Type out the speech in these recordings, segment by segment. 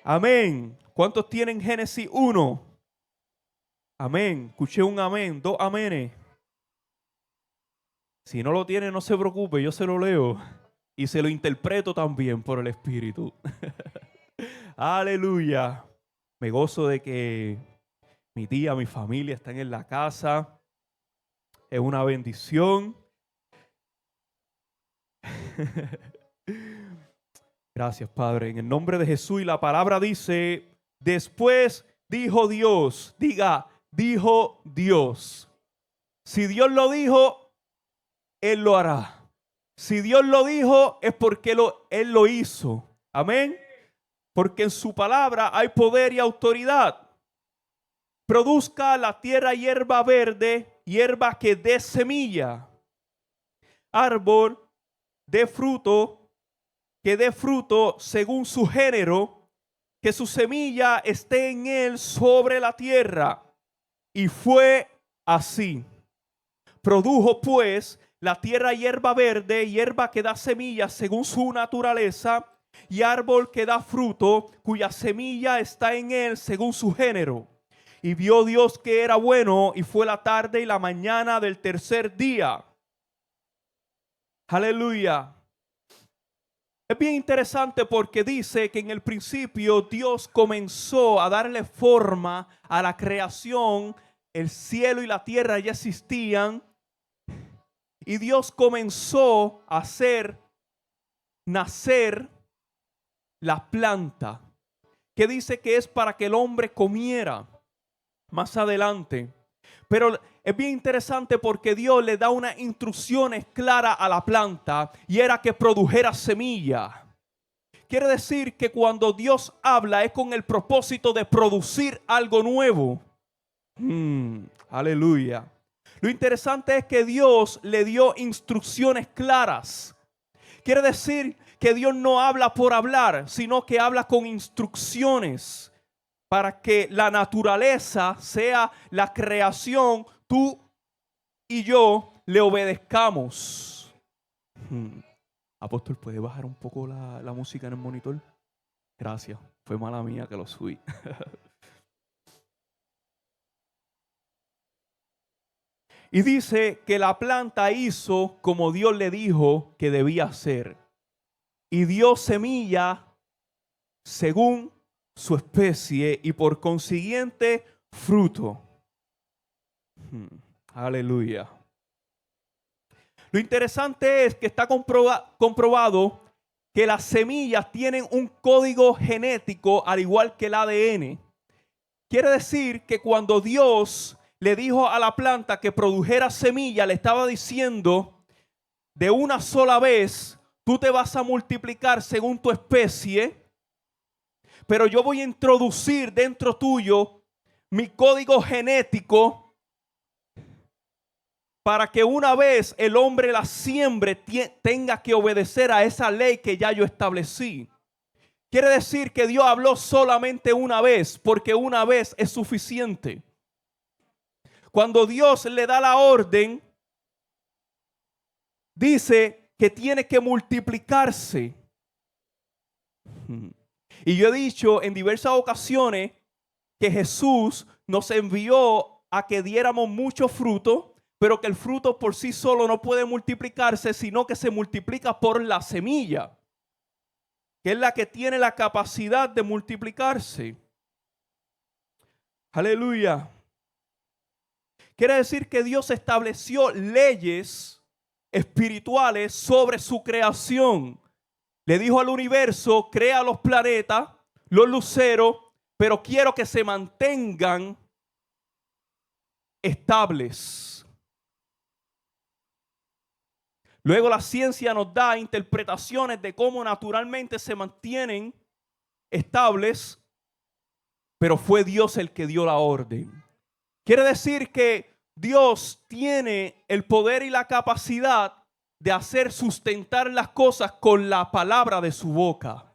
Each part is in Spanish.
Amén. ¿Cuántos tienen Génesis 1? Amén. Escuché un amén, 2 amenes. Si no lo tiene, no se preocupe, yo se lo leo y se lo interpreto también por el Espíritu. Aleluya. Me gozo de que mi tía, mi familia están en la casa. Es una bendición. Gracias, Padre. En el nombre de Jesús, y la palabra dice, después dijo Dios. Diga, dijo Dios. Si Dios lo dijo, Él lo hará. Si Dios lo dijo, es porque Él lo hizo. Amén. Porque en su palabra hay poder y autoridad. Produzca la tierra hierba verde, hierba que dé semilla. Árbol de fruto, que dé fruto según su género, que su semilla esté en él sobre la tierra. Y fue así. Produjo pues la tierra hierba verde, hierba que da semilla según su naturaleza, y árbol que da fruto, cuya semilla está en él según su género. Y vio Dios que era bueno, y fue la tarde y la mañana del tercer día. Aleluya. Es bien interesante porque dice que en el principio Dios comenzó a darle forma a la creación. El cielo y la tierra ya existían. Y Dios comenzó a hacer nacer la planta, que dice que es para que el hombre comiera más adelante. Pero es bien interesante porque Dios le da unas instrucciones claras a la planta, y era que produjera semilla. Quiere decir que cuando Dios habla es con el propósito de producir algo nuevo. Aleluya. Lo interesante es que Dios le dio instrucciones claras. Quiere decir que Dios no habla por hablar, sino que habla con instrucciones para que la naturaleza, sea la creación, tú y yo le obedezcamos. Apóstol, ¿puede bajar un poco la música en el monitor? Gracias, fue mala mía que lo subí. Y dice que la planta hizo como Dios le dijo que debía hacer. Y dio semilla según su especie y por consiguiente fruto. Aleluya. Lo interesante es que está comprobado que las semillas tienen un código genético al igual que el ADN. Quiere decir que cuando Dios le dijo a la planta que produjera semilla, le estaba diciendo, de una sola vez, tú te vas a multiplicar según tu especie, pero yo voy a introducir dentro tuyo mi código genético para que una vez el hombre la siembre tenga que obedecer a esa ley que ya yo establecí. Quiere decir que Dios habló solamente una vez, porque una vez es suficiente. Cuando Dios le da la orden, dice que tiene que multiplicarse. Y yo he dicho en diversas ocasiones que Jesús nos envió a que diéramos mucho fruto, pero que el fruto por sí solo no puede multiplicarse, sino que se multiplica por la semilla, que es la que tiene la capacidad de multiplicarse. Aleluya. Quiere decir que Dios estableció leyes espirituales sobre su creación. Le dijo al universo, crea los planetas, los luceros, pero quiero que se mantengan estables. Luego la ciencia nos da interpretaciones de cómo naturalmente se mantienen estables, pero fue Dios el que dio la orden. Quiere decir que Dios tiene el poder y la capacidad de hacer sustentar las cosas con la palabra de su boca.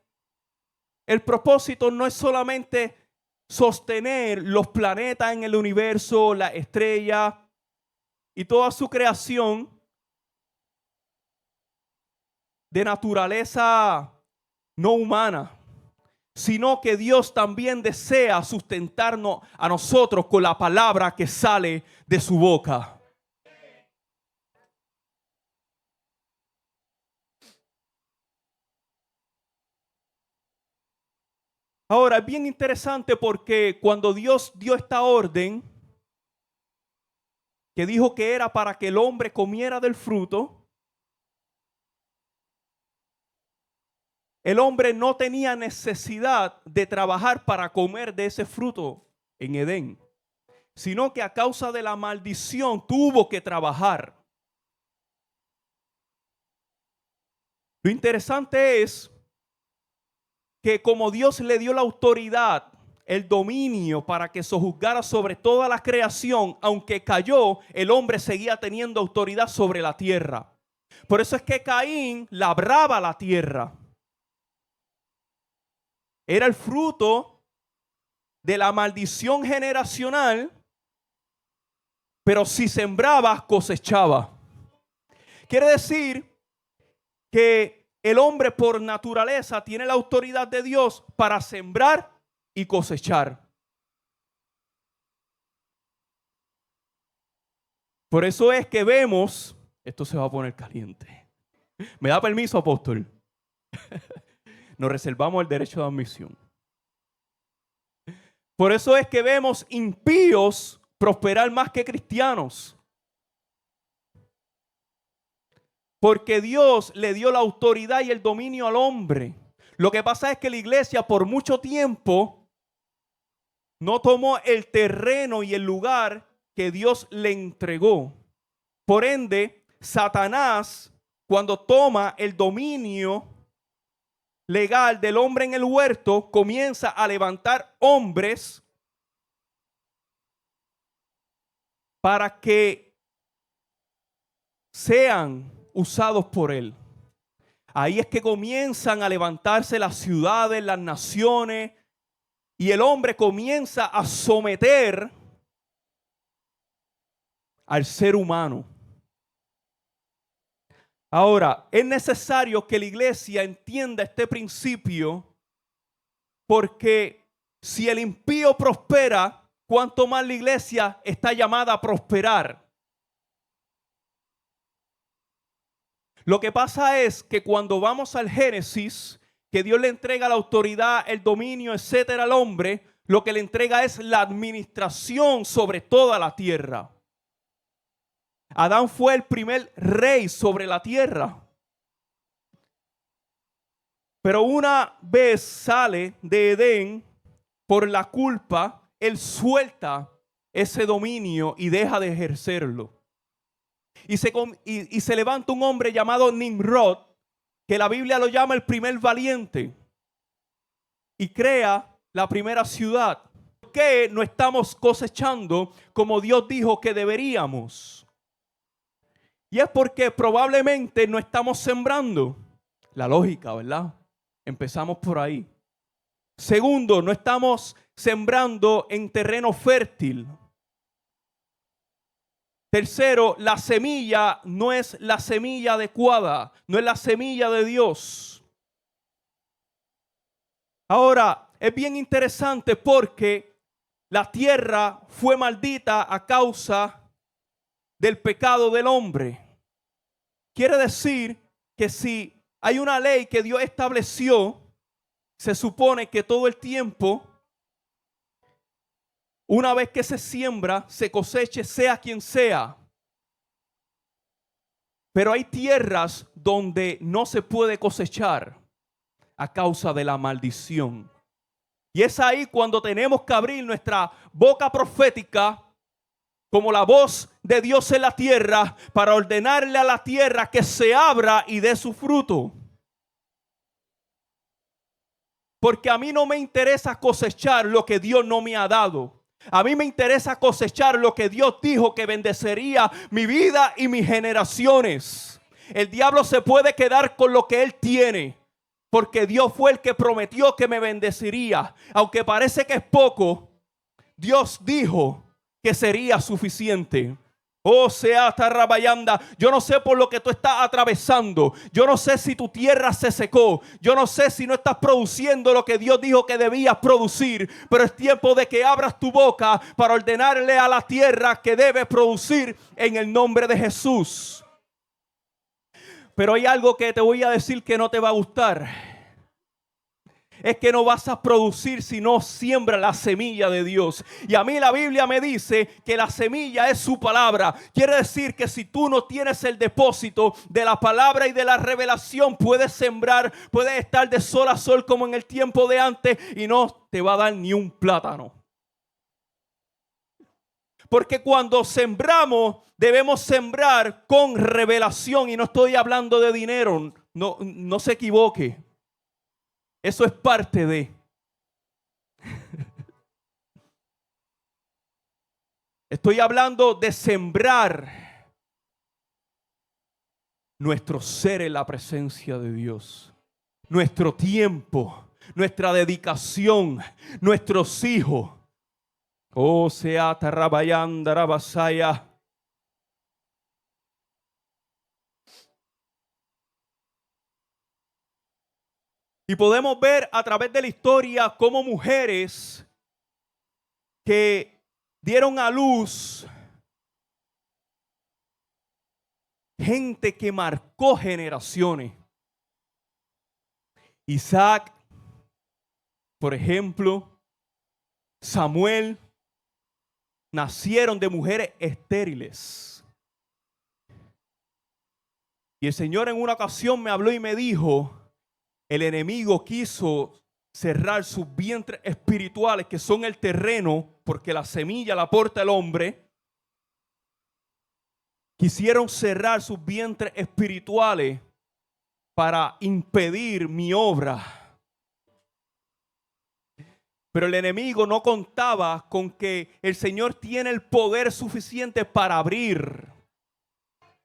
El propósito no es solamente sostener los planetas en el universo, la estrella y toda su creación de naturaleza no humana, sino que Dios también desea sustentarnos a nosotros con la palabra que sale de su boca. Ahora, es bien interesante porque cuando Dios dio esta orden, que dijo que era para que el hombre comiera del fruto, el hombre no tenía necesidad de trabajar para comer de ese fruto en Edén, sino que a causa de la maldición tuvo que trabajar. Lo interesante es que como Dios le dio la autoridad, el dominio para que sojuzgara sobre toda la creación, aunque cayó, el hombre seguía teniendo autoridad sobre la tierra. Por eso es que Caín labraba la tierra. Era el fruto de la maldición generacional, pero si sembraba, cosechaba. Quiere decir que el hombre por naturaleza tiene la autoridad de Dios para sembrar y cosechar. Por eso es que vemos, esto se va a poner caliente. ¿Me da permiso, apóstol? Nos reservamos el derecho de admisión. Por eso es que vemos impíos prosperar más que cristianos. Porque Dios le dio la autoridad y el dominio al hombre. Lo que pasa es que la iglesia por mucho tiempo no tomó el terreno y el lugar que Dios le entregó. Por ende, Satanás, cuando toma el dominio legal del hombre en el huerto, comienza a levantar hombres para que sean usados por él. Ahí es que comienzan a levantarse las ciudades, las naciones, y el hombre comienza a someter al ser humano. Ahora, es necesario que la iglesia entienda este principio, porque si el impío prospera, ¿cuánto más la iglesia está llamada a prosperar? Lo que pasa es que cuando vamos al Génesis, que Dios le entrega la autoridad, el dominio, etcétera, al hombre, lo que le entrega es la administración sobre toda la tierra. Adán fue el primer rey sobre la tierra. Pero una vez sale de Edén por la culpa, él suelta ese dominio y deja de ejercerlo. Y se levanta un hombre llamado Nimrod, que la Biblia lo llama el primer valiente, y crea la primera ciudad. ¿Por qué no estamos cosechando como Dios dijo que deberíamos? Y es porque probablemente no estamos sembrando. La lógica, ¿verdad? Empezamos por ahí. Segundo, no estamos sembrando en terreno fértil. Tercero, la semilla no es la semilla adecuada, no es la semilla de Dios. Ahora, es bien interesante porque la tierra fue maldita a causa del pecado del hombre. Quiere decir que si hay una ley que Dios estableció, se supone que todo el tiempo, una vez que se siembra, se coseche, sea quien sea. Pero hay tierras donde no se puede cosechar a causa de la maldición. Y es ahí cuando tenemos que abrir nuestra boca profética como la voz de Dios en la tierra, para ordenarle a la tierra que se abra y dé su fruto. Porque a mí no me interesa cosechar lo que Dios no me ha dado. A mí me interesa cosechar lo que Dios dijo que bendecería mi vida y mis generaciones. El diablo se puede quedar con lo que él tiene, porque Dios fue el que prometió que me bendeciría. Aunque parece que es poco, Dios dijo que sería suficiente. Oh, sea Tarrabayanda. Yo no sé por lo que tú estás atravesando. Yo no sé si tu tierra se secó. Yo no sé si no estás produciendo lo que Dios dijo que debías producir. Pero es tiempo de que abras tu boca para ordenarle a la tierra que debe producir en el nombre de Jesús. Pero hay algo que te voy a decir que no te va a gustar. Es que no vas a producir si no siembra la semilla de Dios. Y a mí la Biblia me dice que la semilla es su palabra. Quiere decir que si tú no tienes el depósito de la palabra y de la revelación, puedes sembrar, puedes estar de sol a sol como en el tiempo de antes y no te va a dar ni un plátano. Porque cuando sembramos, debemos sembrar con revelación. Y no estoy hablando de dinero, no se equivoque. Eso es parte de. Estoy hablando de sembrar nuestro ser en la presencia de Dios. Nuestro tiempo, nuestra dedicación, nuestros hijos. Oh, sea Tarrabayanda, Rabasaya. Y podemos ver a través de la historia cómo mujeres que dieron a luz, gente que marcó generaciones. Isaac, por ejemplo, Samuel, nacieron de mujeres estériles. Y el Señor en una ocasión me habló y me dijo, el enemigo quiso cerrar sus vientres espirituales, que son el terreno, porque la semilla la porta el hombre. Quisieron cerrar sus vientres espirituales para impedir mi obra. Pero el enemigo no contaba con que el Señor tiene el poder suficiente para abrir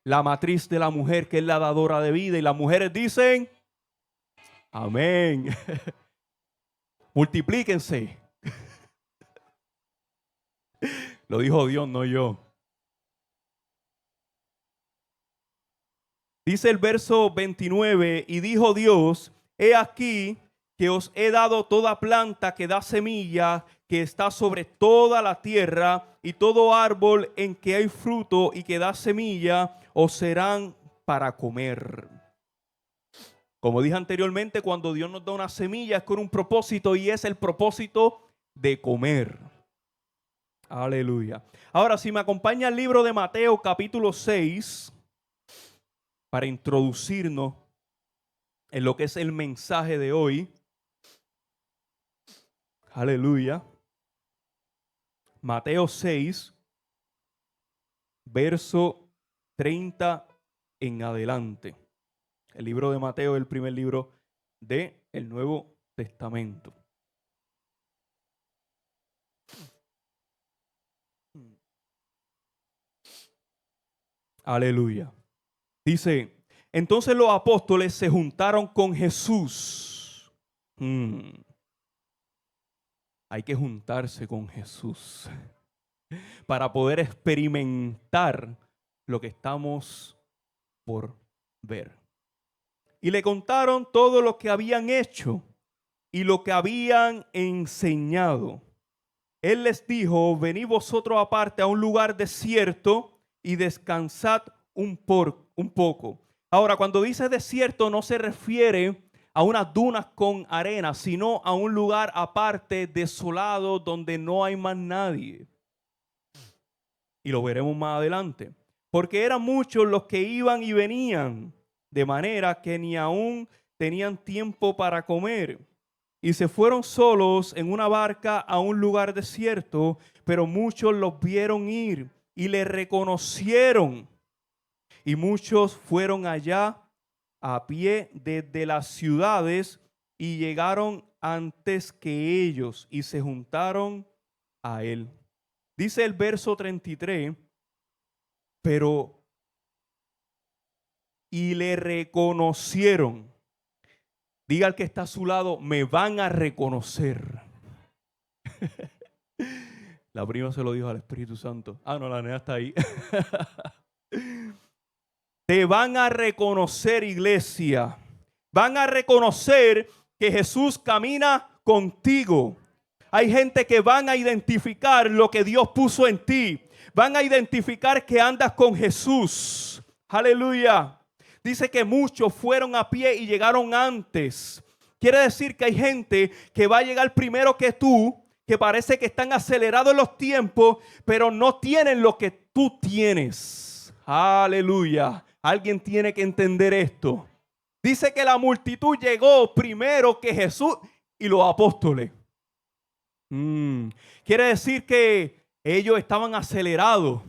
la matriz de la mujer, que es la dadora de vida. Y las mujeres dicen, amén. Multiplíquense. Lo dijo Dios, no yo. Dice el verso 29, y dijo Dios, he aquí que os he dado toda planta que da semilla, que está sobre toda la tierra, y todo árbol en que hay fruto y que da semilla, os serán para comer. Como dije anteriormente, cuando Dios nos da una semilla es con un propósito, y es el propósito de comer. Aleluya. Ahora, si me acompaña el libro de Mateo capítulo 6, para introducirnos en lo que es el mensaje de hoy. Aleluya. Mateo 6, verso 30 en adelante. El libro de Mateo es el primer libro del Nuevo Testamento. Aleluya. Dice, entonces los apóstoles se juntaron con Jesús. Hay que juntarse con Jesús para poder experimentar lo que estamos por ver. Y le contaron todo lo que habían hecho y lo que habían enseñado. Él les dijo, venid vosotros aparte a un lugar desierto y descansad un poco. Ahora, cuando dice desierto no se refiere a unas dunas con arena, sino a un lugar aparte, desolado, donde no hay más nadie. Y lo veremos más adelante. Porque eran muchos los que iban y venían, de manera que ni aún tenían tiempo para comer. Y se fueron solos en una barca a un lugar desierto, pero muchos los vieron ir y le reconocieron. Y muchos fueron allá a pie desde las ciudades y llegaron antes que ellos y se juntaron a él. Dice el verso 33, pero y le reconocieron. Diga al que está a su lado, me van a reconocer. La prima se lo dijo al Espíritu Santo. Ah, no, la nena está ahí. Te van a reconocer, iglesia. Van a reconocer que Jesús camina contigo. Hay gente que van a identificar lo que Dios puso en ti. Van a identificar que andas con Jesús. Aleluya. Dice que muchos fueron a pie y llegaron antes. Quiere decir que hay gente que va a llegar primero que tú, que parece que están acelerados los tiempos, pero no tienen lo que tú tienes. Aleluya. Alguien tiene que entender esto. Dice que la multitud llegó primero que Jesús y los apóstoles. Quiere decir que ellos estaban acelerados.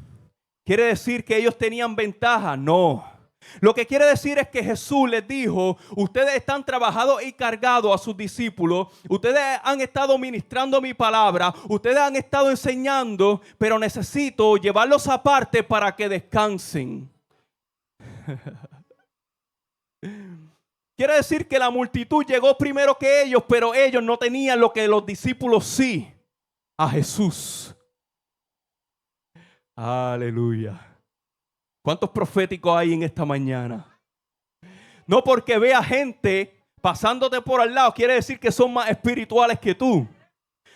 Quiere decir que ellos tenían ventaja. No. Lo que quiere decir es que Jesús les dijo: ustedes están trabajados y cargados a sus discípulos. Ustedes han estado ministrando mi palabra. Ustedes han estado enseñando, pero necesito llevarlos aparte para que descansen. Quiere decir que la multitud llegó primero que ellos, pero ellos no tenían lo que los discípulos sí: a Jesús. Aleluya. ¿Cuántos proféticos hay en esta mañana? No porque vea gente pasándote por al lado quiere decir que son más espirituales que tú.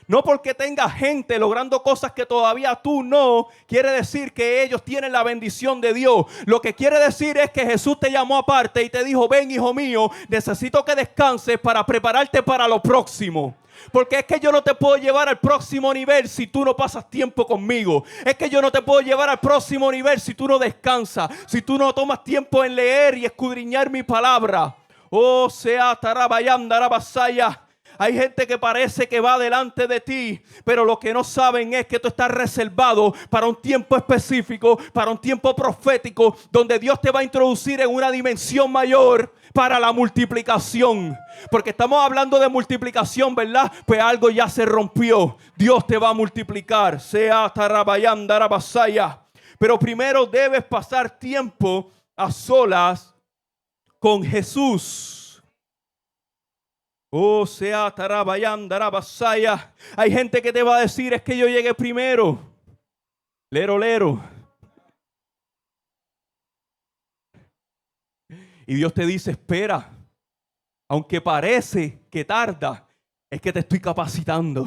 No porque tenga gente logrando cosas que todavía tú no, quiere decir que ellos tienen la bendición de Dios. Lo que quiere decir es que Jesús te llamó aparte y te dijo: ven, hijo mío, necesito que descanses para prepararte para lo próximo. Porque es que yo no te puedo llevar al próximo nivel si tú no pasas tiempo conmigo. Es que yo no te puedo llevar al próximo nivel si tú no descansas, si tú no tomas tiempo en leer y escudriñar mi palabra. Oh, sea tarabayandarabasaya. Hay gente que parece que va delante de ti, pero lo que no saben es que tú estás reservado para un tiempo específico, para un tiempo profético, donde Dios te va a introducir en una dimensión mayor para la multiplicación. Porque estamos hablando de multiplicación, ¿verdad? Pues algo ya se rompió. Dios te va a multiplicar. Sea tarabayam darabasaya. Pero primero debes pasar tiempo a solas con Jesús. Oh, sea tarabayam darabasaya. Hay gente que te va a decir: es que yo llegué primero. Lero, lero. Y Dios te dice: espera. Aunque parece que tarda, es que te estoy capacitando.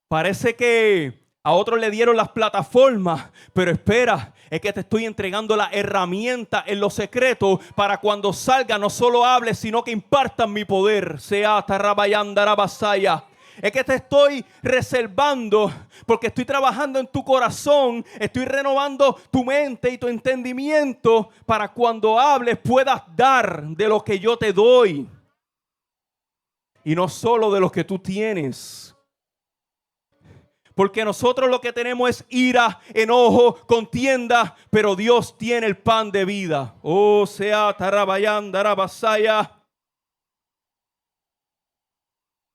Parece que a otros le dieron las plataformas, pero espera, es que te estoy entregando la herramienta en lo secreto para cuando salga no solo hables, sino que impartan mi poder. Sea tarabayandarabasaya. Es que te estoy reservando porque estoy trabajando en tu corazón, estoy renovando tu mente y tu entendimiento para cuando hables puedas dar de lo que yo te doy y no solo de lo que tú tienes. Porque nosotros lo que tenemos es ira, enojo, contienda, pero Dios tiene el pan de vida. Oh, sea tarabayandarabasaya.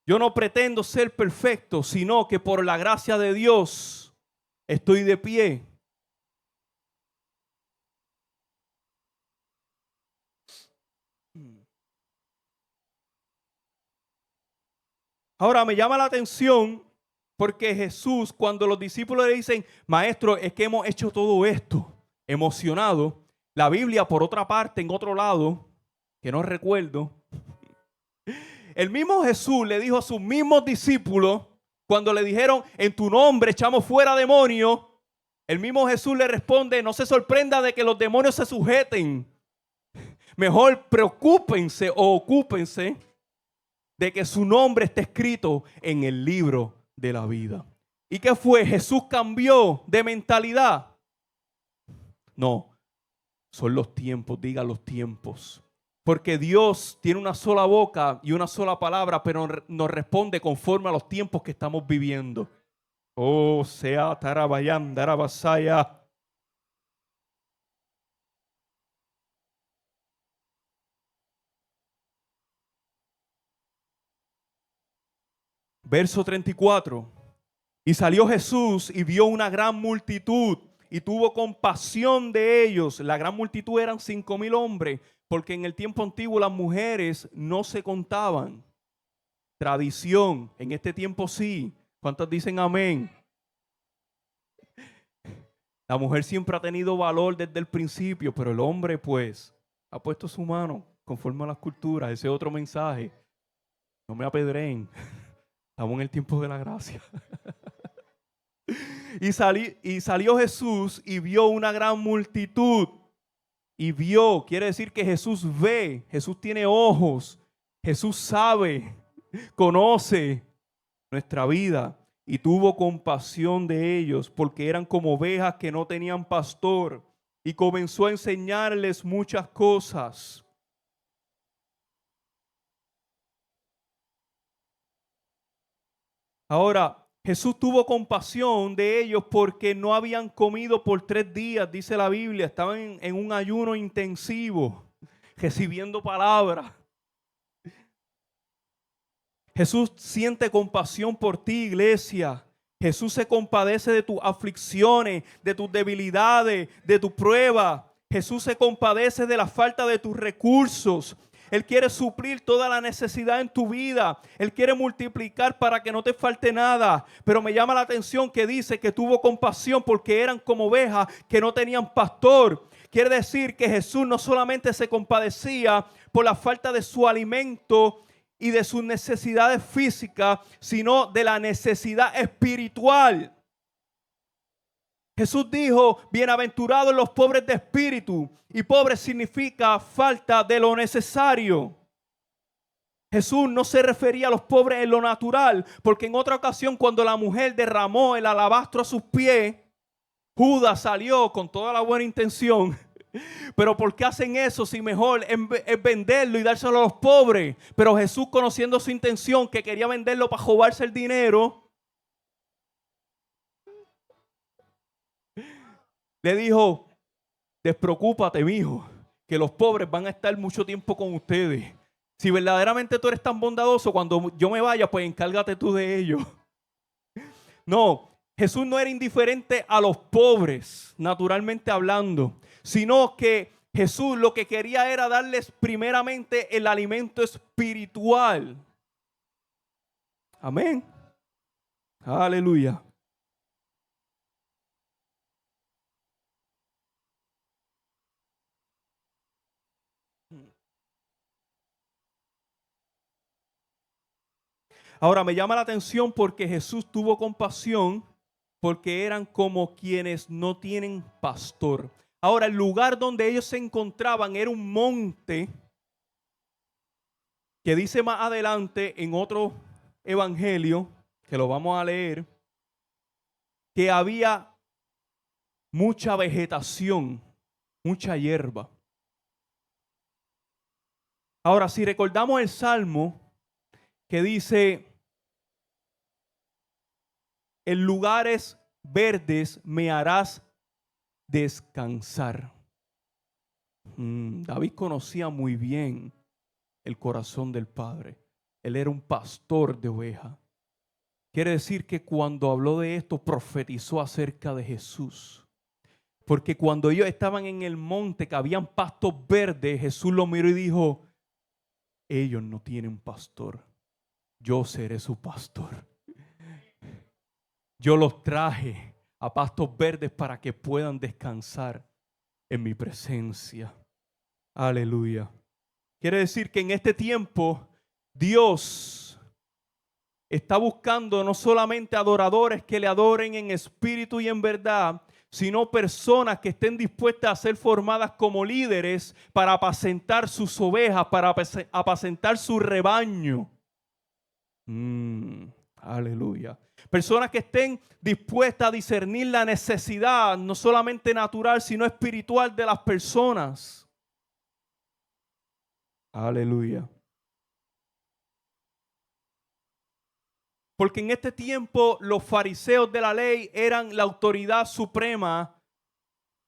Yo no pretendo ser perfecto, sino que por la gracia de Dios estoy de pie. Ahora me llama la atención porque Jesús, cuando los discípulos le dicen: maestro, es que hemos hecho todo esto, emocionado. La Biblia, por otra parte, en otro lado, que no recuerdo, el mismo Jesús le dijo a sus mismos discípulos, cuando le dijeron: en tu nombre echamos fuera demonios, el mismo Jesús le responde: no se sorprenda de que los demonios se sujeten. Mejor preocúpense o ocúpense de que su nombre esté escrito en el libro de la vida. ¿Y qué fue? ¿Jesús cambió de mentalidad? No, son los tiempos, diga los tiempos. Porque Dios tiene una sola boca y una sola palabra, pero nos responde conforme a los tiempos que estamos viviendo. Oh, sea tarabayam darabasaya. Verso 34. Y salió Jesús y vio una gran multitud y tuvo compasión de ellos. La gran multitud eran 5,000 hombres, porque en el tiempo antiguo las mujeres no se contaban. Tradición, en este tiempo sí. ¿Cuántos dicen amén? La mujer siempre ha tenido valor desde el principio, pero el hombre pues ha puesto su mano conforme a las culturas. Ese es otro mensaje. No me apedreen. Estamos en el tiempo de la gracia. Y salió Jesús y vio una gran multitud. Y vio, quiere decir que Jesús ve, Jesús tiene ojos, Jesús sabe, conoce nuestra vida. Y tuvo compasión de ellos porque eran como ovejas que no tenían pastor. Y comenzó a enseñarles muchas cosas. Ahora, Jesús tuvo compasión de ellos porque no habían comido por 3 días, dice la Biblia. Estaban en un ayuno intensivo, recibiendo palabra. Jesús siente compasión por ti, iglesia. Jesús se compadece de tus aflicciones, de tus debilidades, de tu prueba. Jesús se compadece de la falta de tus recursos. Él quiere suplir toda la necesidad en tu vida. Él quiere multiplicar para que no te falte nada. Pero me llama la atención que dice que tuvo compasión porque eran como ovejas que no tenían pastor. Quiere decir que Jesús no solamente se compadecía por la falta de su alimento y de sus necesidades físicas, sino de la necesidad espiritual. Jesús dijo, bienaventurados los pobres de espíritu, y pobre significa falta de lo necesario. Jesús no se refería a los pobres en lo natural, porque en otra ocasión cuando la mujer derramó el alabastro a sus pies, Judas salió con toda la buena intención. Pero ¿por qué hacen eso si mejor es venderlo y dárselo a los pobres? Pero Jesús, conociendo su intención, que quería venderlo para robarse el dinero, le dijo, despreocúpate, mijo, que los pobres van a estar mucho tiempo con ustedes. Si verdaderamente tú eres tan bondadoso, cuando yo me vaya, pues encárgate tú de ellos. No, Jesús no era indiferente a los pobres, naturalmente hablando, sino que Jesús lo que quería era darles primeramente el alimento espiritual. Amén. Aleluya. Ahora me llama la atención porque Jesús tuvo compasión porque eran como quienes no tienen pastor. Ahora, el lugar donde ellos se encontraban era un monte que dice más adelante en otro evangelio, que lo vamos a leer, que había mucha vegetación, mucha hierba. Ahora, si recordamos el Salmo que dice, en lugares verdes me harás descansar. David conocía muy bien el corazón del Padre. Él era un pastor de ovejas. Quiere decir que cuando habló de esto, profetizó acerca de Jesús. Porque cuando ellos estaban en el monte, que habían pastos verdes, Jesús lo miró y dijo, ellos no tienen pastor. Yo seré su pastor. Yo los traje a pastos verdes para que puedan descansar en mi presencia. Aleluya. Quiere decir que en este tiempo Dios está buscando no solamente adoradores que le adoren en espíritu y en verdad, sino personas que estén dispuestas a ser formadas como líderes para apacentar sus ovejas, para apacentar su rebaño. Aleluya. Personas que estén dispuestas a discernir la necesidad, no solamente natural, sino espiritual de las personas. Aleluya. Porque en este tiempo los fariseos de la ley eran la autoridad suprema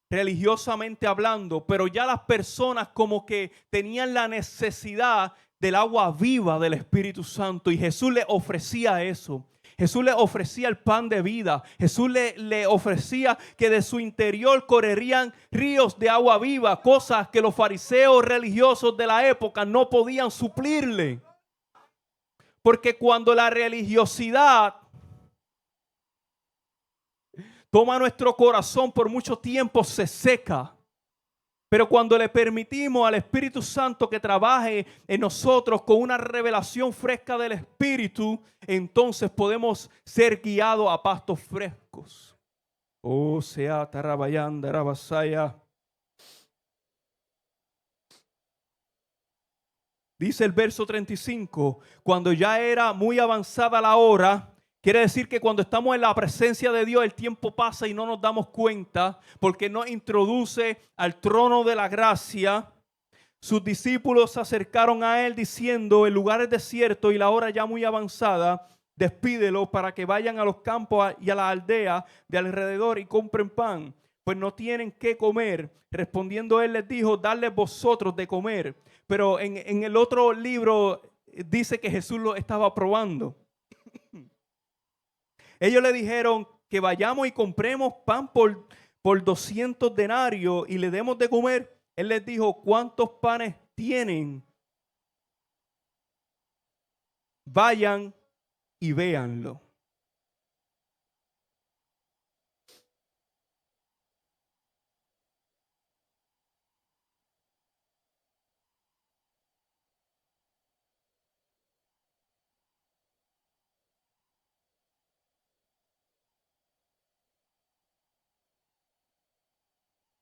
religiosamente hablando, pero ya las personas como que tenían la necesidad del agua viva del Espíritu Santo y Jesús les ofrecía eso. Jesús le ofrecía el pan de vida. Jesús le ofrecía que de su interior correrían ríos de agua viva, cosas que los fariseos religiosos de la época no podían suplirle. Porque cuando la religiosidad toma nuestro corazón por mucho tiempo, se seca. Pero cuando le permitimos al Espíritu Santo que trabaje en nosotros con una revelación fresca del Espíritu, entonces podemos ser guiados a pastos frescos. Oh, sea tarabayanda, rabasaya. Dice el verso 35, cuando ya era muy avanzada la hora. Quiere decir que cuando estamos en la presencia de Dios, el tiempo pasa y no nos damos cuenta, porque nos introduce al trono de la gracia. Sus discípulos se acercaron a él diciendo: el lugar es desierto y la hora ya muy avanzada, despídelo para que vayan a los campos y a la aldea de alrededor y compren pan, pues no tienen qué comer. Respondiendo él les dijo: dadles vosotros de comer. Pero en el otro libro dice que Jesús lo estaba probando. Ellos le dijeron que vayamos y compremos pan por 200 denarios y le demos de comer. Él les dijo: ¿cuántos panes tienen? Vayan y véanlo.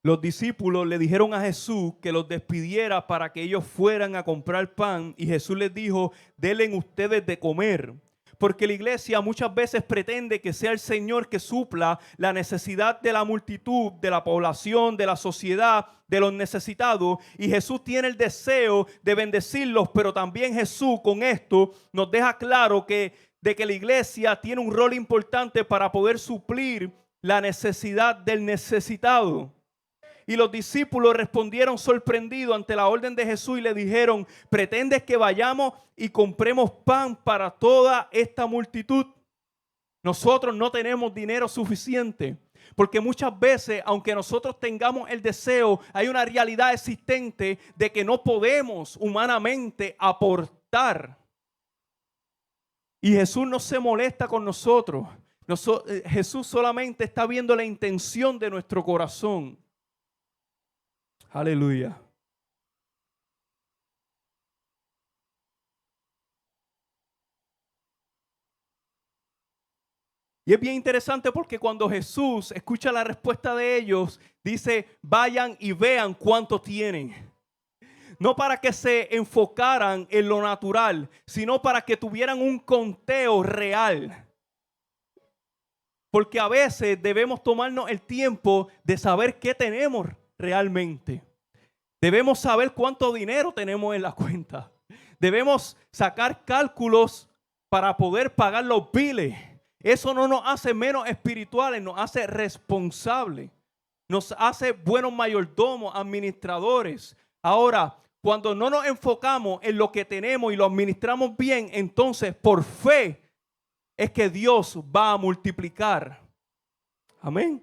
Los discípulos le dijeron a Jesús que los despidiera para que ellos fueran a comprar pan, y Jesús les dijo: denle ustedes de comer. Porque la iglesia muchas veces pretende que sea el Señor que supla la necesidad de la multitud, de la población, de la sociedad, de los necesitados. Y Jesús tiene el deseo de bendecirlos, pero también Jesús con esto nos deja claro de que la iglesia tiene un rol importante para poder suplir la necesidad del necesitado. Y los discípulos respondieron sorprendidos ante la orden de Jesús y le dijeron: ¿pretendes que vayamos y compremos pan para toda esta multitud? Nosotros no tenemos dinero suficiente. Porque muchas veces, aunque nosotros tengamos el deseo, hay una realidad existente de que no podemos humanamente aportar. Y Jesús no se molesta con nosotros. Jesús solamente está viendo la intención de nuestro corazón. Aleluya. Y es bien interesante porque cuando Jesús escucha la respuesta de ellos, dice: vayan y vean cuánto tienen. No para que se enfocaran en lo natural, sino para que tuvieran un conteo real. Porque a veces debemos tomarnos el tiempo de saber qué tenemos realmente. Debemos saber cuánto dinero tenemos en la cuenta. Debemos sacar cálculos para poder pagar los biles. Eso no nos hace menos espirituales, nos hace responsables. Nos hace buenos mayordomos, administradores. Ahora, cuando no nos enfocamos en lo que tenemos y lo administramos bien, entonces por fe es que Dios va a multiplicar. Amén.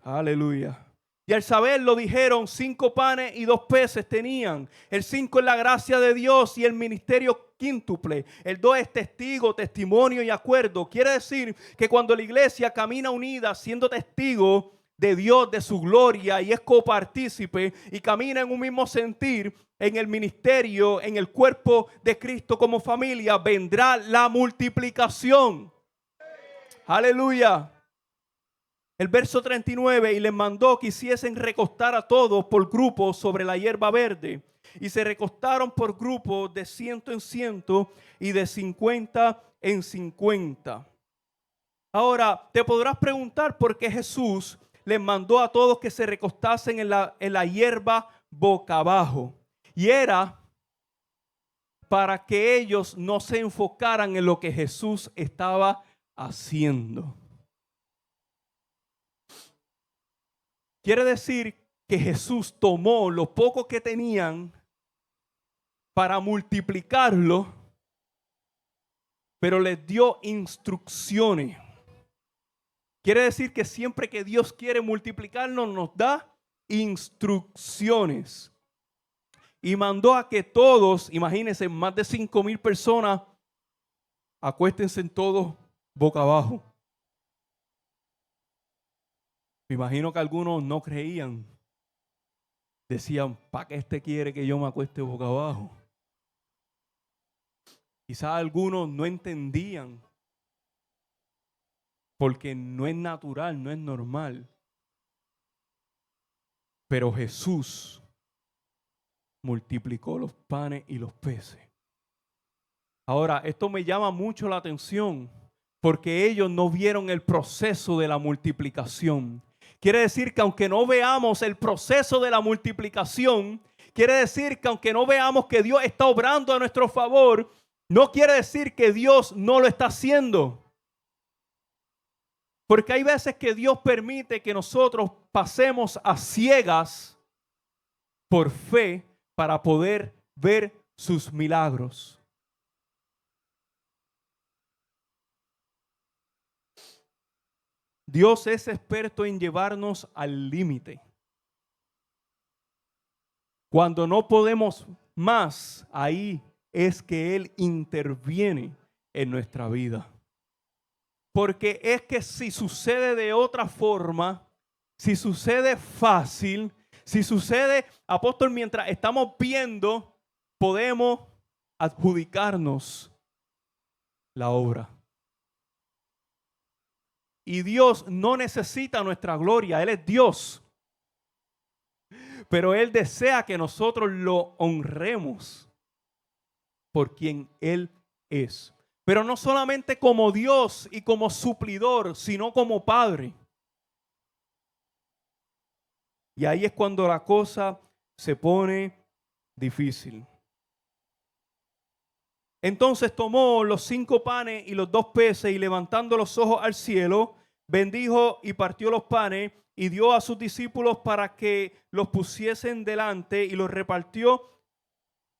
Aleluya. Y al saberlo dijeron: 5 panes y 2 peces tenían. El 5 es la gracia de Dios y el ministerio quíntuple. El 2 es testigo, testimonio y acuerdo. Quiere decir que cuando la iglesia camina unida siendo testigo de Dios, de su gloria, y es copartícipe y camina en un mismo sentir en el ministerio, en el cuerpo de Cristo como familia, vendrá la multiplicación. Aleluya. El verso 39, y les mandó que hiciesen recostar a todos por grupos sobre la hierba verde. Y se recostaron por grupos de 100 en 100 y de 50 en 50. Ahora, te podrás preguntar por qué Jesús les mandó a todos que se recostasen en la hierba boca abajo. Y era para que ellos no se enfocaran en lo que Jesús estaba haciendo. Quiere decir que Jesús tomó lo poco que tenían para multiplicarlo, pero les dio instrucciones. Quiere decir que siempre que Dios quiere multiplicarnos, nos da instrucciones. Y mandó a que todos, imagínense, más de 5,000 personas, acuéstense en todos boca abajo. Me imagino que algunos no creían. Decían, ¿para qué este quiere que yo me acueste boca abajo? Quizás algunos no entendían porque no es natural, no es normal. Pero Jesús multiplicó los panes y los peces. Ahora, esto me llama mucho la atención porque ellos no vieron el proceso de la multiplicación. Quiere decir que aunque no veamos el proceso de la multiplicación, quiere decir que aunque no veamos que Dios está obrando a nuestro favor, no quiere decir que Dios no lo está haciendo. Porque hay veces que Dios permite que nosotros pasemos a ciegas por fe para poder ver sus milagros. Dios es experto en llevarnos al límite. Cuando no podemos más, ahí es que Él interviene en nuestra vida. Porque es que si sucede de otra forma, si sucede fácil, si sucede, apóstol, mientras estamos viendo, podemos adjudicarnos la obra. Y Dios no necesita nuestra gloria, Él es Dios. Pero Él desea que nosotros lo honremos por quien Él es. Pero no solamente como Dios y como suplidor, sino como Padre. Y ahí es cuando la cosa se pone difícil. Entonces tomó los 5 panes y los 2 peces y levantando los ojos al cielo, bendijo y partió los panes y dio a sus discípulos para que los pusiesen delante y los repartió.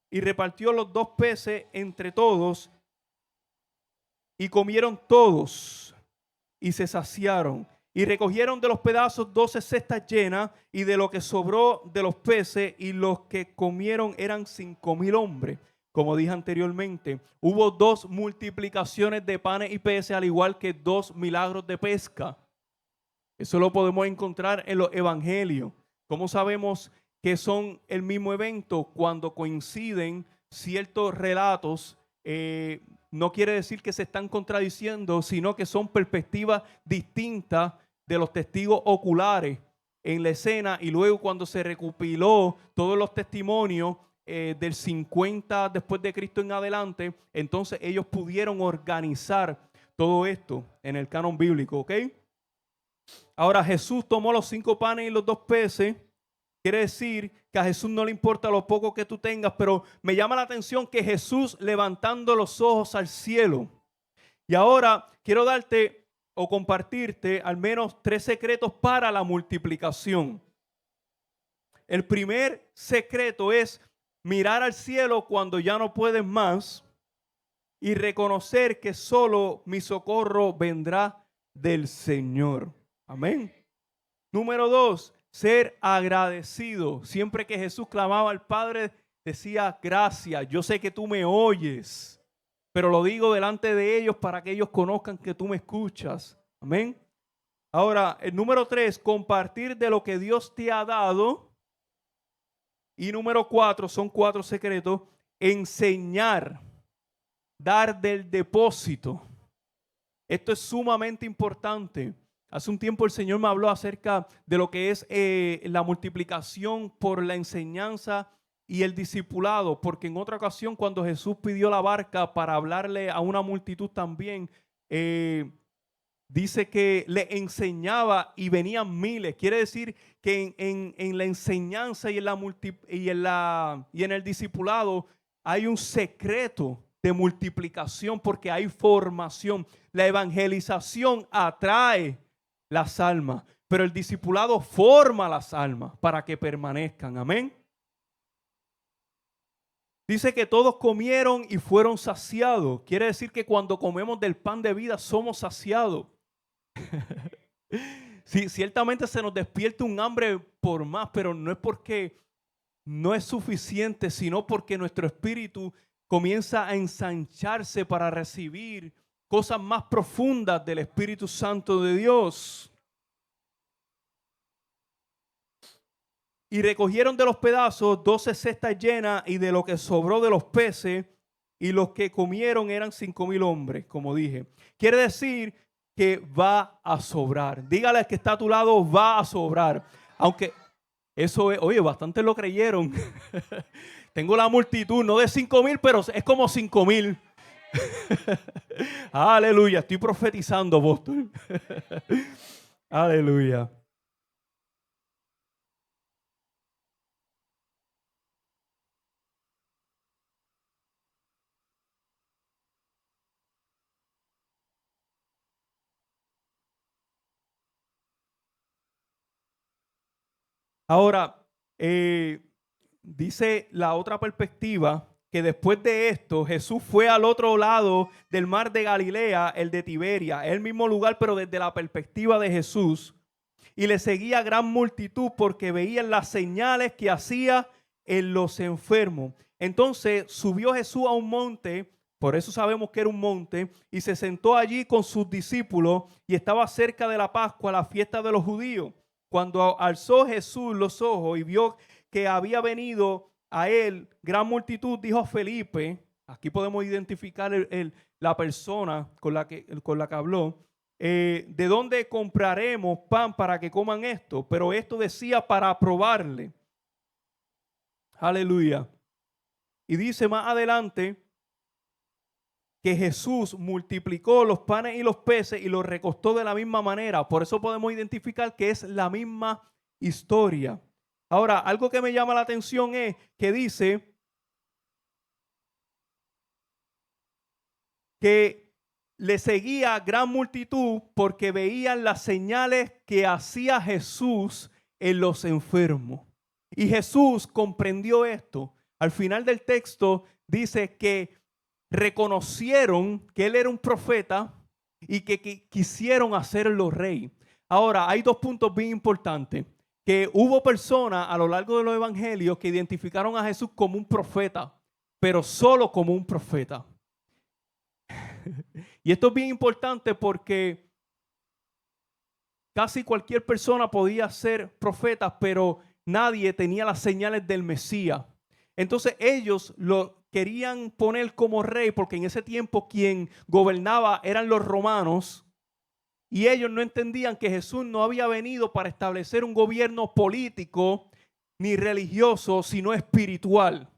Y repartió los 2 peces entre todos y comieron todos y se saciaron. Y recogieron de los pedazos 12 cestas llenas y de lo que sobró de los peces y los que comieron eran 5,000 hombres. Como dije anteriormente, hubo 2 multiplicaciones de panes y peces, al igual que 2 milagros de pesca. Eso lo podemos encontrar en los evangelios. ¿Cómo sabemos que son el mismo evento? Cuando coinciden ciertos relatos, no quiere decir que se están contradiciendo, sino que son perspectivas distintas de los testigos oculares en la escena. Y luego cuando se recopiló todos los testimonios, del 50 después de Cristo en adelante, entonces ellos pudieron organizar todo esto en el canon bíblico, ¿ok? Ahora Jesús tomó los 5 panes y los 2 peces. Quiere decir que a Jesús no le importa lo poco que tú tengas, pero me llama la atención que Jesús levantando los ojos al cielo. Y ahora quiero darte o compartirte al menos 3 secretos para la multiplicación. El primer secreto es mirar al cielo cuando ya no puedes más y reconocer que solo mi socorro vendrá del Señor. Amén. Número 2, ser agradecido. Siempre que Jesús clamaba al Padre, decía, gracias, yo sé que tú me oyes, pero lo digo delante de ellos para que ellos conozcan que tú me escuchas. Amén. Ahora, el número 3, compartir de lo que Dios te ha dado. Y número 4, son 4 secretos, enseñar, dar del depósito. Esto es sumamente importante. Hace un tiempo el Señor me habló acerca de lo que es la multiplicación por la enseñanza y el discipulado, porque en otra ocasión cuando Jesús pidió la barca para hablarle a una multitud también, dice que le enseñaba y venían miles. Quiere decir que en la enseñanza y en el discipulado hay un secreto de multiplicación porque hay formación. La evangelización atrae las almas, pero el discipulado forma las almas para que permanezcan. Amén. Dice que todos comieron y fueron saciados. Quiere decir que cuando comemos del pan de vida somos saciados. Sí, ciertamente se nos despierta un hambre por más, pero no es porque no es suficiente, sino porque nuestro espíritu comienza a ensancharse para recibir cosas más profundas del Espíritu Santo de Dios. Y recogieron de los pedazos 12 cestas llenas y de lo que sobró de los peces, y los que comieron eran 5,000 hombres, como dije. Quiere decir que va a sobrar. Dígale al que está a tu lado, va a sobrar. Aunque eso es, oye, bastante lo creyeron. Tengo la multitud, no de 5,000, pero es como 5,000. Aleluya, estoy profetizando, apóstol. Aleluya. Ahora, dice la otra perspectiva que después de esto Jesús fue al otro lado del mar de Galilea, el de Tiberia, el mismo lugar pero desde la perspectiva de Jesús, y le seguía gran multitud porque veían las señales que hacía en los enfermos. Entonces subió Jesús a un monte, por eso sabemos que era un monte, y se sentó allí con sus discípulos, y estaba cerca de la Pascua, la fiesta de los judíos. Cuando alzó Jesús los ojos y vio que había venido a él gran multitud, dijo a Felipe, aquí podemos identificar la persona con la que habló, ¿de dónde compraremos pan para que coman esto? Pero esto decía para probarle. Aleluya. Y dice más adelante que Jesús multiplicó los panes y los peces y los recostó de la misma manera. Por eso podemos identificar que es la misma historia. Ahora, algo que me llama la atención es que dice que le seguía gran multitud porque veían las señales que hacía Jesús en los enfermos. Y Jesús comprendió esto. Al final del texto dice que reconocieron que él era un profeta y que quisieron hacerlo rey. Ahora, hay dos puntos bien importantes. Que hubo personas a lo largo de los evangelios que identificaron a Jesús como un profeta, pero solo como un profeta. Y esto es bien importante porque casi cualquier persona podía ser profeta, pero nadie tenía las señales del Mesías. Entonces ellos lo querían poner como rey porque en ese tiempo quien gobernaba eran los romanos y ellos no entendían que Jesús no había venido para establecer un gobierno político ni religioso, sino espiritual.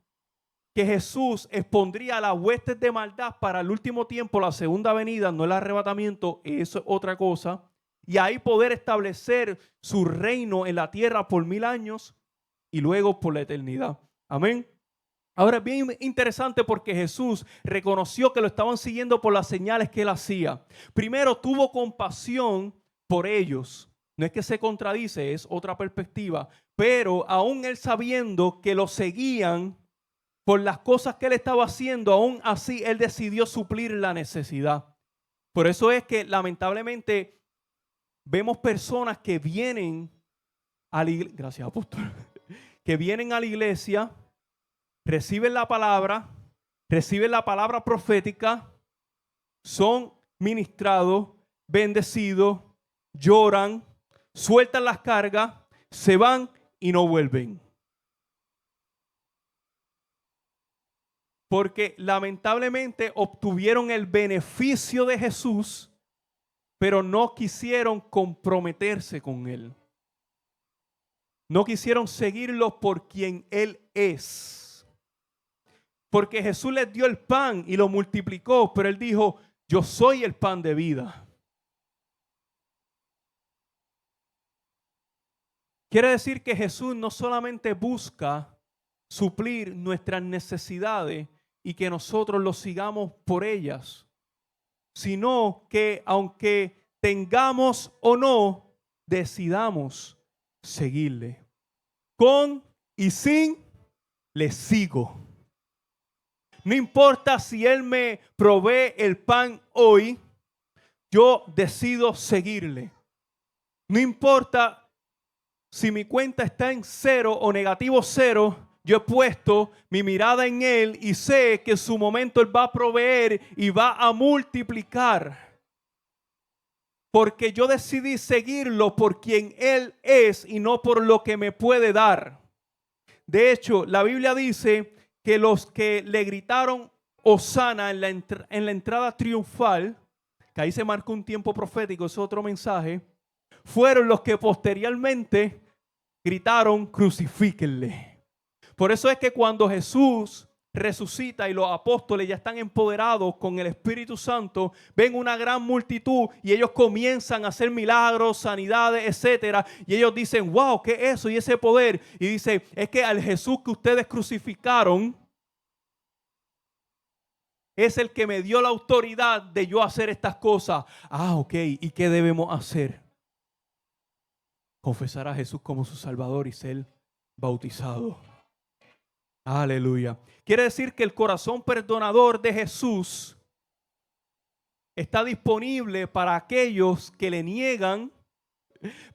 Que Jesús expondría las huestes de maldad para el último tiempo, la segunda venida, no el arrebatamiento, eso es otra cosa. Y ahí poder establecer su reino en la tierra por 1000 años y luego por la eternidad. Amén. Ahora es bien interesante porque Jesús reconoció que lo estaban siguiendo por las señales que él hacía. Primero tuvo compasión por ellos. No es que se contradice, es otra perspectiva. Pero aún él sabiendo que lo seguían por las cosas que él estaba haciendo, aún así él decidió suplir la necesidad. Por eso es que lamentablemente vemos personas que vienen a la iglesia, gracias apóstol, que vienen a la iglesia, reciben la palabra profética, son ministrados, bendecidos, lloran, sueltan las cargas, se van y no vuelven. Porque lamentablemente obtuvieron el beneficio de Jesús, pero no quisieron comprometerse con él. No quisieron seguirlo por quien él es. Porque Jesús les dio el pan y lo multiplicó, pero él dijo, yo soy el pan de vida. Quiere decir que Jesús no solamente busca suplir nuestras necesidades y que nosotros lo sigamos por ellas, sino que aunque tengamos o no, decidamos seguirle. Con y sin, le sigo. No importa si él me provee el pan hoy, yo decido seguirle. No importa si mi cuenta está en 0 o negativo 0, yo he puesto mi mirada en él y sé que en su momento él va a proveer y va a multiplicar. porque yo decidí seguirlo por quien Él es y no por lo que me puede dar. De hecho, la Biblia dice que los que le gritaron Hosana en la entrada triunfal, que ahí se marcó un tiempo profético, es otro mensaje, fueron los que posteriormente gritaron crucifíquenle. Por eso es que cuando Jesús resucita y los apóstoles ya están empoderados con el Espíritu Santo, ven una gran multitud y ellos comienzan a hacer milagros, sanidades, etcétera, y ellos dicen, wow, ¿qué es eso? Y ese poder, y dice, es que al Jesús que ustedes crucificaron es el que me dio la autoridad de yo hacer estas cosas. Ah, ok, ¿y qué debemos hacer? Confesar a Jesús como su Salvador y ser bautizado. Aleluya. Quiere decir que el corazón perdonador de Jesús está disponible para aquellos que le niegan,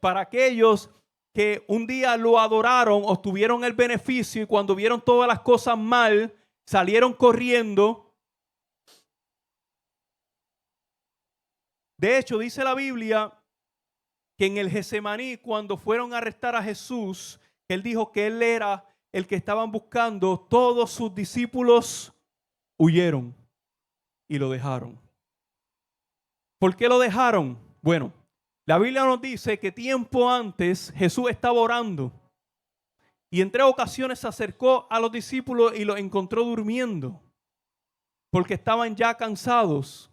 para aquellos que un día lo adoraron, obtuvieron el beneficio y cuando vieron todas las cosas mal, salieron corriendo. De hecho, dice la Biblia que en el Getsemaní, cuando fueron a arrestar a Jesús, Él dijo que Él era el que estaban buscando, todos sus discípulos huyeron y lo dejaron. ¿Por qué lo dejaron? Bueno, la Biblia nos dice que tiempo antes Jesús estaba orando y en 3 ocasiones se acercó a los discípulos y los encontró durmiendo porque estaban ya cansados.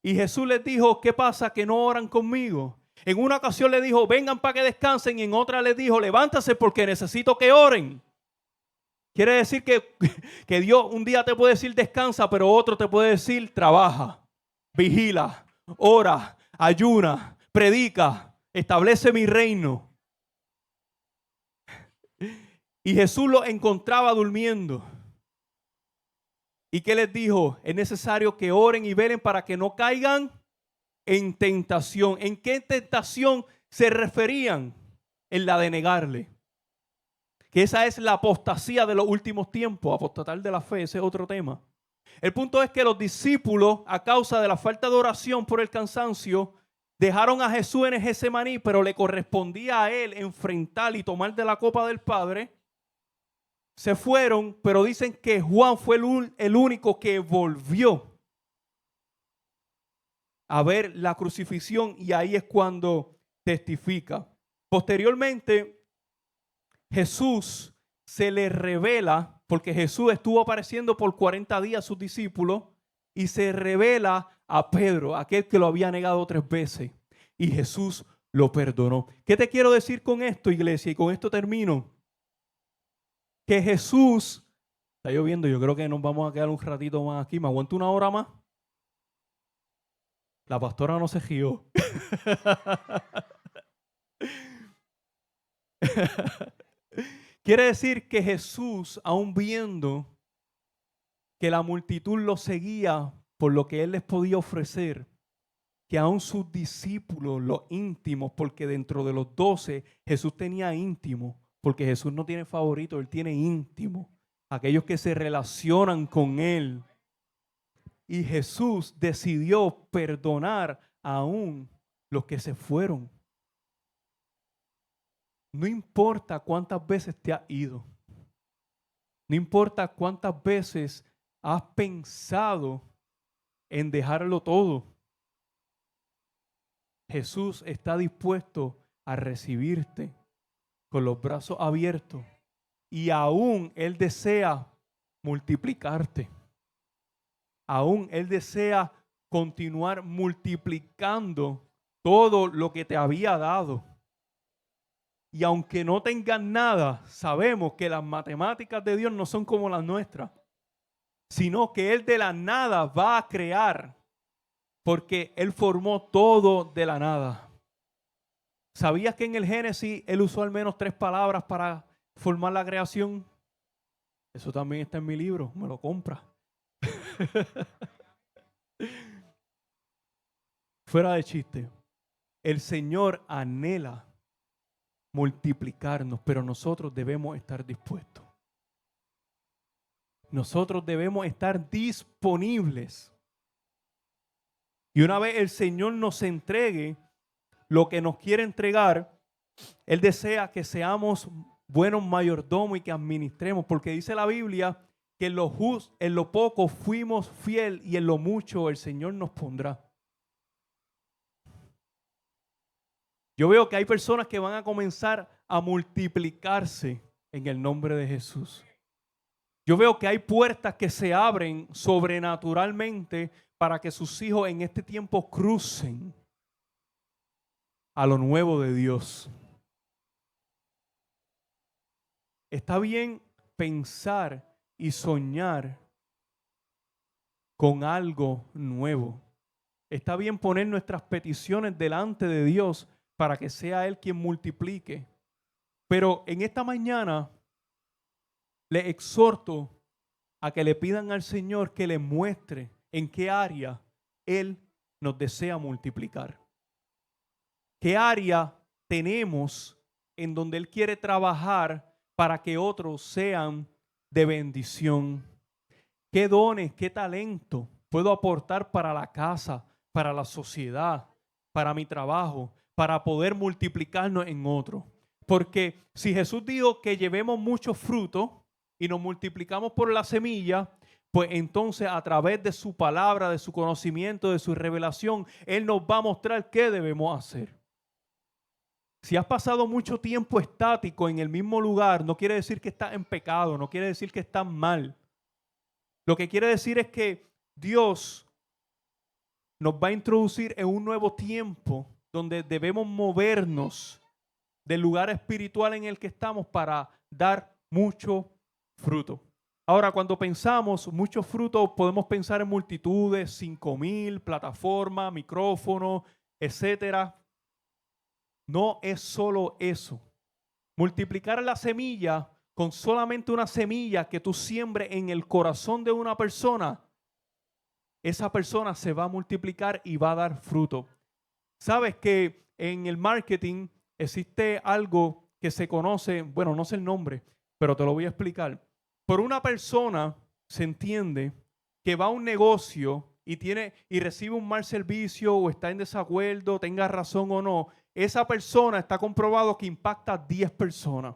Y Jesús les dijo, ¿qué pasa que no oran conmigo? En una ocasión le dijo, vengan para que descansen. Y en otra les dijo, levántense porque necesito que oren. Quiere decir que Dios un día te puede decir descansa, pero otro te puede decir trabaja, vigila, ora, ayuna, predica, establece mi reino. Y Jesús los encontraba durmiendo. ¿Y qué les dijo? Es necesario que oren y velen para que no caigan en tentación. ¿En qué tentación se referían? En la de negarle. Que esa es la apostasía de los últimos tiempos, apostatar de la fe, ese es otro tema. El punto es que los discípulos, a causa de la falta de oración por el cansancio, dejaron a Jesús en el Getsemaní, pero le correspondía a él enfrentar y tomar de la copa del Padre. Se fueron, pero dicen que Juan fue el único que volvió a ver la crucifixión y ahí es cuando testifica. Posteriormente, Jesús se le revela, porque Jesús estuvo apareciendo por 40 días a sus discípulos y se revela a Pedro, aquel que lo había negado 3 veces. Y Jesús lo perdonó. ¿Qué te quiero decir con esto, iglesia? Y con esto termino. Que Jesús, está lloviendo, yo creo que nos vamos a quedar un ratito más aquí. ¿Me aguanto 1 hora más? La pastora no se rió. Quiere decir que Jesús, aún viendo que la multitud lo seguía por lo que Él les podía ofrecer, que aún sus discípulos, los íntimos, porque dentro de los 12 Jesús tenía íntimos, porque Jesús no tiene favorito, Él tiene íntimos, aquellos que se relacionan con Él. Y Jesús decidió perdonar aún los que se fueron. No importa cuántas veces te has ido. No importa cuántas veces has pensado en dejarlo todo. Jesús está dispuesto a recibirte con los brazos abiertos y aún Él desea multiplicarte. Aún Él desea continuar multiplicando todo lo que te había dado. Y aunque no tengan nada, sabemos que las matemáticas de Dios no son como las nuestras, sino que Él de la nada va a crear, porque Él formó todo de la nada. ¿Sabías que en el Génesis Él usó al menos 3 palabras para formar la creación? Eso también está en mi libro, me lo compra. Fuera de chiste, el Señor anhela multiplicarnos, pero nosotros debemos estar dispuestos. Nosotros debemos estar disponibles Y una vez el Señor nos entregue lo que nos quiere entregar, Él desea que seamos buenos mayordomos y que administremos, porque dice la Biblia que en lo poco fuimos fiel y en lo mucho el Señor nos pondrá. Yo veo que hay personas que van a comenzar a multiplicarse en el nombre de Jesús. Yo veo que hay puertas que se abren sobrenaturalmente para que sus hijos en este tiempo crucen a lo nuevo de Dios. Está bien pensar y soñar con algo nuevo. Está bien poner nuestras peticiones delante de Dios para que sea Él quien multiplique. Pero en esta mañana le exhorto a que le pidan al Señor que le muestre en qué área Él nos desea multiplicar. ¿Qué área tenemos en donde Él quiere trabajar para que otros sean de bendición? ¿Qué dones, qué talento puedo aportar para la casa, para la sociedad, para mi trabajo, para poder multiplicarnos en otro? Porque si Jesús dijo que llevemos mucho fruto y nos multiplicamos por la semilla, pues entonces a través de su palabra, de su conocimiento, de su revelación, Él nos va a mostrar qué debemos hacer. Si has pasado mucho tiempo estático en el mismo lugar, no quiere decir que estás en pecado, no quiere decir que estás mal. Lo que quiere decir es que Dios nos va a introducir en un nuevo tiempo donde debemos movernos del lugar espiritual en el que estamos para dar mucho fruto. Ahora, cuando pensamos mucho fruto, podemos pensar en multitudes, 5,000, plataformas, micrófonos, etcétera. No es solo eso. Multiplicar la semilla con solamente una semilla que tú siembres en el corazón de una persona, esa persona se va a multiplicar y va a dar fruto. Sabes que en el marketing existe algo que se conoce, bueno, no sé el nombre, pero te lo voy a explicar. Por una persona se entiende que va a un negocio y recibe un mal servicio o está en desacuerdo, tenga razón o no, esa persona está comprobado que impacta a 10 personas.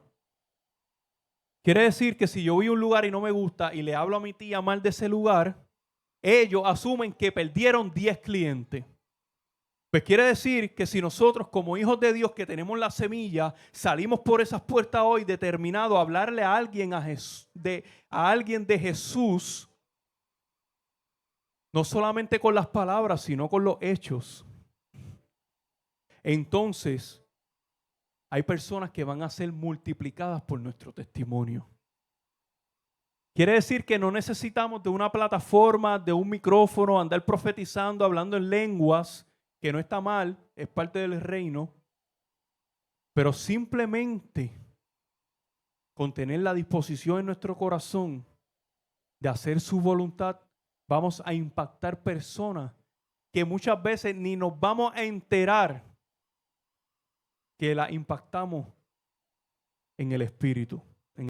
Quiere decir que si yo voy a un lugar y no me gusta y le hablo a mi tía mal de ese lugar, ellos asumen que perdieron 10 clientes. Pues quiere decir que si nosotros como hijos de Dios que tenemos la semilla, salimos por esas puertas hoy determinados a hablarle a alguien, a alguien de Jesús, no solamente con las palabras, sino con los hechos, entonces hay personas que van a ser multiplicadas por nuestro testimonio. Quiere decir que no necesitamos de una plataforma, de un micrófono, andar profetizando, hablando en lenguas, que no está mal, es parte del reino, pero simplemente con tener la disposición en nuestro corazón de hacer su voluntad, vamos a impactar personas que muchas veces ni nos vamos a enterar que la impactamos en el espíritu.